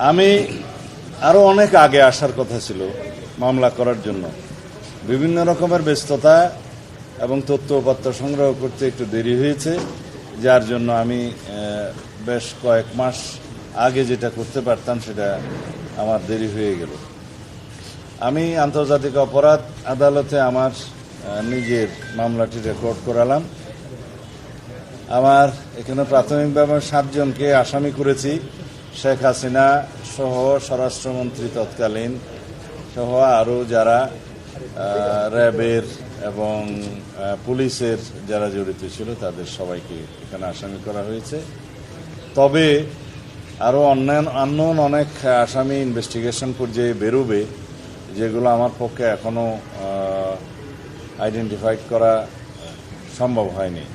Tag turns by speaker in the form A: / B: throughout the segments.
A: আমি আরো অনেক আগে আসার কথা ছিল মামলা করার জন্য। বিভিন্ন রকমের ব্যস্ততা এবং তথ্য উপাত্ত সংগ্রহ করতে একটু দেরি হয়েছে, যার জন্য আমি বেশ কয়েক মাস আগে যেটা করতে পারতাম সেটা আমার দেরি হয়ে গেল। আমি আন্তর্জাতিক অপরাধ আদালতে আমার নিজের মামলাটি রেকর্ড করালাম। আমার এখানে প্রাথমিকভাবে 7 জনকে আসামি করেছি। শেখ হাসিনা সহ স্বরাষ্ট্রমন্ত্রী তৎকালীন সহ আরও যারা র্যাবের এবং পুলিশের যারা জড়িত ছিল তাদের সবাইকে এখানে আসামি করা হয়েছে। তবে আরও অন্য অনেক আসামি ইনভেস্টিগেশন পর্যায়ে বেরোবে, যেগুলো আমার পক্ষে এখনো আইডেন্টিফাইড করা সম্ভব হয়নি।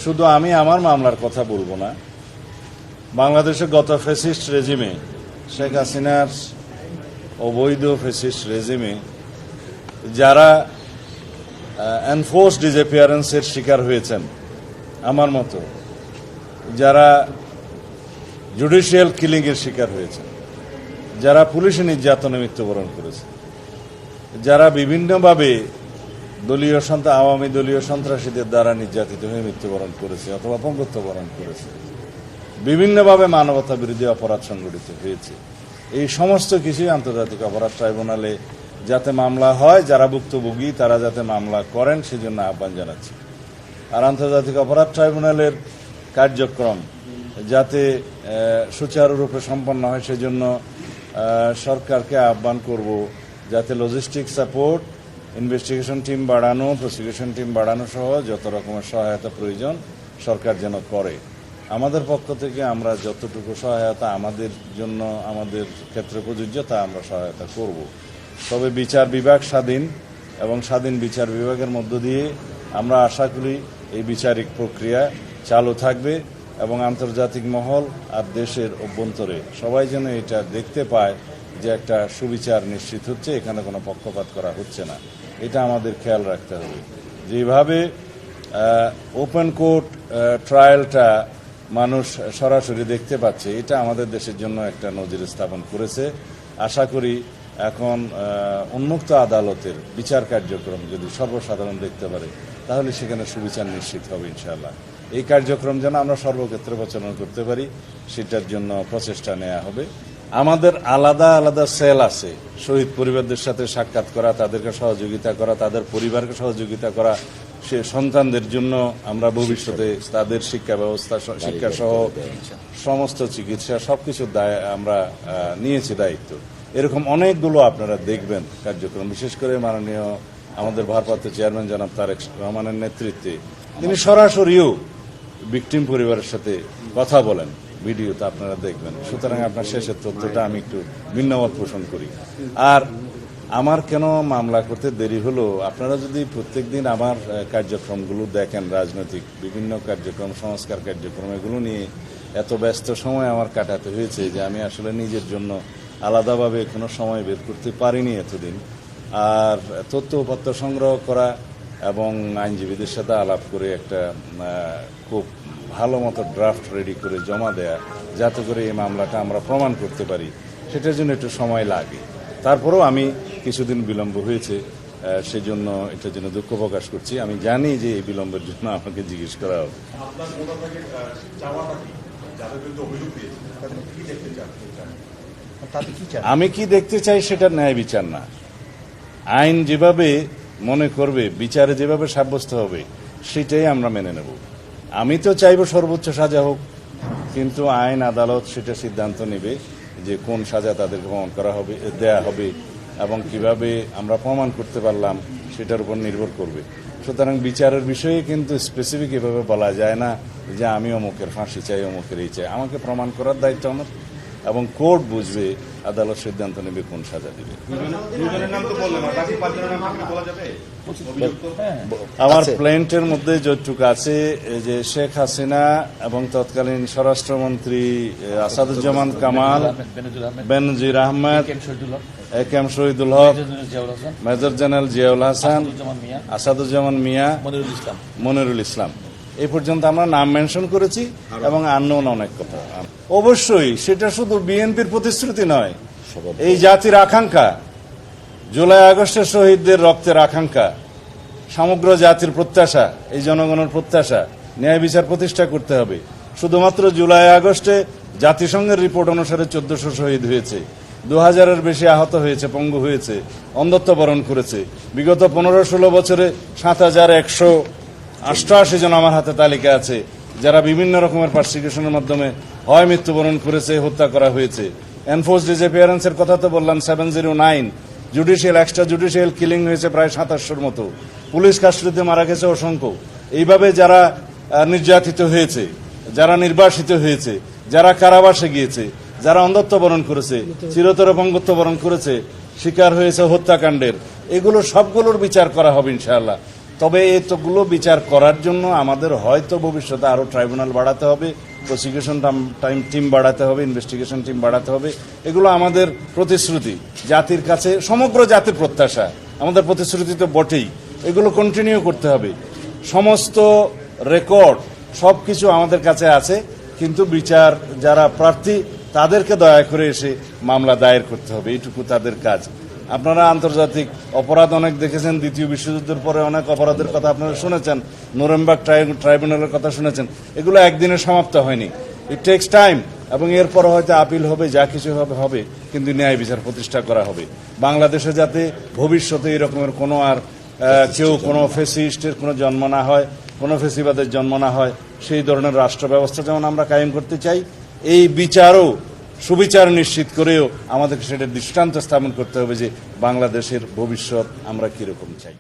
A: শুধু আমি আমার মামলার কথা বলবো না, বাংলাদেশের গত ফ্যাসিস্ট রেজিমে, শেখ হাসিনার অবৈধ ফ্যাসিস্ট রেজিমে যারা এনফোর্স ডিসঅ্যাপিয়ারেন্সের শিকার হয়েছেন আমার মতো, যারা জুডিশিয়াল কিলিংয়ের শিকার হয়েছেন, যারা পুলিশি নির্যাতনে মৃত্যুবরণ করেছে, যারা বিভিন্নভাবে আওয়ামী দলীয় সন্ত্রাসীদের দ্বারা নির্যাতিত হয়ে মৃত্যুবরণ করেছে অথবা পঙ্গুত্ব বরণ করেছে, বিভিন্নভাবে মানবতা বিরোধী অপরাধ সংঘটিত হয়েছে, এই সমস্ত কিছুই আন্তর্জাতিক অপরাধ ট্রাইব্যুনালে যাতে মামলা হয়, যারা ভুক্তভোগী তারা যাতে মামলা করেন সেজন্য আহ্বান জানাচ্ছি। আর আন্তর্জাতিক অপরাধ ট্রাইব্যুনালের কার্যক্রম যাতে সুচারুরূপে সম্পন্ন হয় সেজন্য সরকারকে আহ্বান করব যাতে লজিস্টিক সাপোর্ট, ইনভেস্টিগেশন টিম বাড়ানো, প্রসিকিউশন টিম বাড়ানো সহ যত রকমের সহায়তা প্রয়োজন সরকার যেন করে। আমাদের পক্ষ থেকে আমরা যতটুকু সহায়তা আমাদের জন্য আমাদের ক্ষেত্রে প্রযোজ্য তা আমরা সহায়তা করব। তবে বিচার বিভাগ স্বাধীন এবং স্বাধীন বিচার বিভাগের মধ্য দিয়ে আমরা আশা করি এই বিচারিক প্রক্রিয়া চালু থাকবে এবং আন্তর্জাতিক মহল আর দেশের অভ্যন্তরে সবাই যেন এটা দেখতে পায় যে একটা সুবিচার নিশ্চিত হচ্ছে, এখানে কোনো পক্ষপাত করা হচ্ছে না। এটা আমাদের খেয়াল রাখতে হবে। যেভাবে ওপেন কোর্ট ট্রায়ালটা মানুষ সরাসরি দেখতে পাচ্ছে, এটা আমাদের দেশের জন্য একটা নজির স্থাপন করেছে। আশা করি এখন উন্মুক্ত আদালতের বিচার কার্যক্রম যদি সর্বসাধারণ দেখতে পারে তাহলে সেখানে সুবিচার নিশ্চিত হবে ইনশাআল্লাহ। এই কার্যক্রম যেন আমরা সর্বক্ষেত্রে প্রচলন করতে পারি সেটার জন্য প্রচেষ্টা নেওয়া হবে। আমাদের আলাদা আলাদা সেল আছে, শহীদ পরিবারদের সাথে সাক্ষাৎ করা, তাদেরকে সহযোগিতা করা, তাদের পরিবারকে সহযোগিতা করা, সে সন্তানদের জন্য আমরা ভবিষ্যতে তাদের শিক্ষা ব্যবস্থা, শিক্ষা সহ সমস্ত চিকিৎসা সবকিছুর আমরা নিয়েছি দায়িত্ব। এরকম অনেকগুলো আপনারা দেখবেন কার্যক্রম, বিশেষ করে মাননীয় আমাদের ভারপ্রাপ্ত চেয়ারম্যান জনাব তারেক রহমানের নেতৃত্বে তিনি সরাসরিও ভিকটিম পরিবারের সাথে কথা বলেন, ভিডিওতে আপনারা দেখবেন। সুতরাং আপনার শেষের তথ্যটা আমি একটু ভিন্নমত পোষণ করি। আর আমার কেন মামলা করতে দেরি হলো, আপনারা যদি প্রত্যেকদিন আমার কার্যক্রমগুলো দেখেন, রাজনৈতিক বিভিন্ন কার্যক্রম, সংস্কার কার্যক্রম, এগুলো নিয়ে এত ব্যস্ত সময় আমার কাটাতে হয়েছে যে আমি আসলে নিজের জন্য আলাদাভাবে কোনো সময় বের করতে পারিনি এতদিন। আর তথ্য উপাত্ত সংগ্রহ করা এবং আইনজীবীদের সাথে আলাপ করে একটা খুব ভালো মতো ড্রাফট রেডি করে জমা দেয়া, যাতে করে এই মামলাটা আমরা প্রমাণ করতে পারি, সেটার জন্য একটু সময় লাগে। তারপরেও আমি কিছুদিন বিলম্ব হয়েছে, সেজন্য এটার জন্য দুঃখ প্রকাশ করছি। আমি জানি যে এই বিলম্বের জন্য আমাকে জিজ্ঞেস করা হবে। আমি কি দেখতে চাই সেটা ন্যায় বিচার না। আইন যেভাবে মনে করবে, বিচারে যেভাবে সাব্যস্ত হবে সেটাই আমরা মেনে নেব। আমি তো চাইব সর্বোচ্চ সাজা হোক, কিন্তু আইন আদালত সেটা সিদ্ধান্ত নেবে যে কোন সাজা তাদেরকে প্রমাণ করা হবে, দেয়া হবে এবং কিভাবে আমরা প্রমাণ করতে পারলাম সেটার উপর নির্ভর করবে। সুতরাং বিচারের বিষয়ে কিন্তু স্পেসিফিক এভাবে বলা যায় না যে আমি অমুকের ফাঁসি চাই, অমুকের এই চাই। আমাকে প্রমাণ করার দায়িত্ব আমার, এবং কোর্ট বুঝবে, আদালত সিদ্ধান্ত নেবে কোন সাজা দিবে। আমার প্ল্যান্টের মধ্যে যতটুকু আছে যে শেখ হাসিনা এবং তৎকালীন স্বরাষ্ট্রমন্ত্রী আসাদুজ্জামান কামাল, বেনজির আহমেদ, একেএম শহীদুল হক, মেজর জেনারেল জিয়াউল হাসান, আসাদুজ্জামান মিয়া, মনিরুল ইসলাম, এই পর্যন্ত আমরা নাম মেনশন করেছি এবং আননোন অনেক কথা। অবশ্যই সেটা শুধু বিএনপির প্রতিশ্রুতি নয়, এই জাতির আকাঙ্ক্ষা, জুলাই আগস্টের শহীদদের রক্তের আকাঙ্ক্ষা, সমগ্র জাতির প্রত্যাশা, এই জনগণের প্রত্যাশা, ন্যায় বিচার প্রতিষ্ঠা করতে হবে। শুধুমাত্র জুলাই আগস্টে জাতিসংঘের রিপোর্ট অনুসারে 1400 শহীদ হয়েছে, 2000-এর বেশি আহত হয়েছে, পঙ্গু হয়েছে, অন্ধত্ব বরণ করেছে। বিগত 15-16 বছরে 7188 জন আমার হাতে তালিকা আছে যারা বিভিন্ন রকমের পারসিকিউশনের মাধ্যমে হয় মৃত্যুবরণ করেছে, হত্যা করা হয়েছে। এনফোর্স ডিসঅ্যাপিয়ারেন্সের কথা তো বললাম, 709 জুডিশিয়াল এক্সট্রা জুডিশিয়াল কিলিং হয়েছে প্রায় 2700-র মতো, পুলিশ কাস্টডিতে মারা গেছে অসংখ্য। এইভাবে যারা নির্যাতিত হয়েছে, যারা নির্বাসিত হয়েছে, যারা কারাবাসে গিয়েছে, যারা অন্ধত্ব বরণ করেছে, চিরতর অপঙ্গত্ব বরণ করেছে, শিকার হয়েছে হত্যাকাণ্ডের, এগুলো সবগুলোর বিচার করা হবে ইনশাআল্লাহ। তবে এতগুলো বিচার করার জন্য আমাদের হয়তো ভবিষ্যতে আরো ট্রাইব্যুনাল বাড়াতে হবে, প্রসিকিউশন টিম বাড়াতে হবে, ইনভেস্টিগেশন টিম বাড়াতে হবে। এগুলো আমাদের প্রতিশ্রুতি, জাতির কাছে সমগ্র জাতির প্রত্যাশা, আমাদের প্রতিশ্রুতি তো বটেই, এগুলো কন্টিনিউ করতে হবে। সমস্ত রেকর্ড সবকিছু আমাদের কাছে আছে, কিন্তু বিচার যারা প্রার্থী তাদেরকে দয়া করে এসে মামলা দায়ের করতে হবে, এইটুকু তাদের কাজ। আপনারা আন্তর্জাতিক অপরাধ অনেক দেখেছেন, দ্বিতীয় বিশ্বযুদ্ধের পরে অনেক অপরাধের কথা আপনারা শুনেছেন, নুরেমবার্গ ট্রাইব্যুনালের কথা শুনেছেন। এগুলো একদিনে সমাপ্ত হয়নি, ইট টেক্স টাইম, এবং এরপর হয়তো আপিল হবে, যা কিছু হবে, কিন্তু ন্যায় বিচার প্রতিষ্ঠা করা হবে। বাংলাদেশে যাতে ভবিষ্যতে এরকমের কোনো আর কেউ কোনো ফেসিস্টের কোনো জন্ম না হয়, কোনো ফেসিবাদের জন্ম না হয়, সেই ধরনের রাষ্ট্র ব্যবস্থা যেমন আমরা কায়েম করতে চাই, এই বিচারও সুবিচার নিশ্চিত করেও আমাদেরকে সেটা দৃষ্টান্ত স্থাপন করতে হবে যে বাংলাদেশের ভবিষ্যৎ আমরা কিরকম চাই।